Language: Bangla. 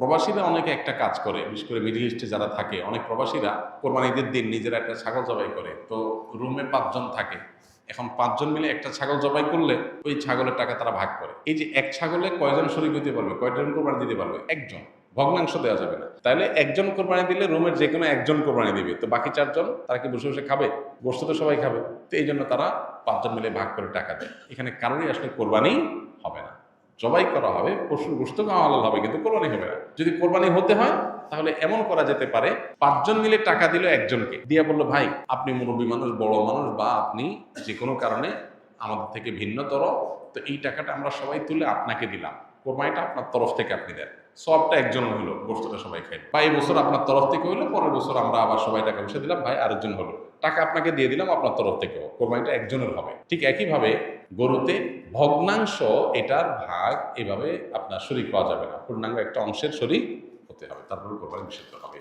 প্রবাসীরা অনেকে একটা কাজ করে, বিশেষ করে মিডল ইস্টে যারা থাকে, অনেক প্রবাসীরা কোরবানিদের দিন নিজেরা একটা ছাগল জবাই করে। তো রুমে 5 জন থাকে, এখন 5 জন মিলে একটা ছাগল জবাই করলে ওই ছাগলের টাকা তারা ভাগ করে। এই যে এক ছাগলে কয়জন শরীক হতে পারবে, কয়জন কোরবানি দিতে পারবে? একজন। ভগ্নাংশ দেওয়া যাবে না। তাহলে একজন কোরবানি দিলে রুমের যে কোনো একজন কোরবানি দিবে, তো বাকি 4 জন তারা কি বসে বসে খাবে? গোশত তো সবাই খাবে। তো এই জন্য তারা 5 জন মিলে ভাগ করে টাকা দেয়। এখানে কারোরই আসলে কোরবানি হবে না, জবাই করা হবে, পশুর গোশত খাওয়া হালাল হবে, কিন্তু কোরবানি হবে না। যদি কোরবানি হতে হয় তাহলে এমন করা যেতে পারে, 5 জন মিলে টাকা দিল একজনকে, দিয়া বললো ভাই আপনি মুরব্বী মানুষ, বড় মানুষ, বা আপনি যে কোনো কারণে আমাদের থেকে ভিন্নতর, তো এই টাকাটা আমরা সবাই তুলে আপনাকে দিলাম, কোরবানিটা আপনার তরফ থেকে আপনি দেন, সবটা একজন হলো, গোশতটা সবাই খাই, বা এই বছর আপনার তরফ থেকে হইলো, পরের বছর আমরা আবার সবাই টাকা পয়সা দিলাম, ভাই আরেকজন হলো, টাকা আপনাকে দিয়ে দিলাম আপনার তরফ থেকেও, কোরবানিটা একজনের হবে। ঠিক একইভাবে গরুতে ভগ্নাংশ, এটার ভাগ এভাবে আপনার শরীক পাওয়া যাবে না, পূর্ণাঙ্গ একটা অংশের শরীক হতে হবে, তারপরে কোরবানি নিষিদ্ধ হবে।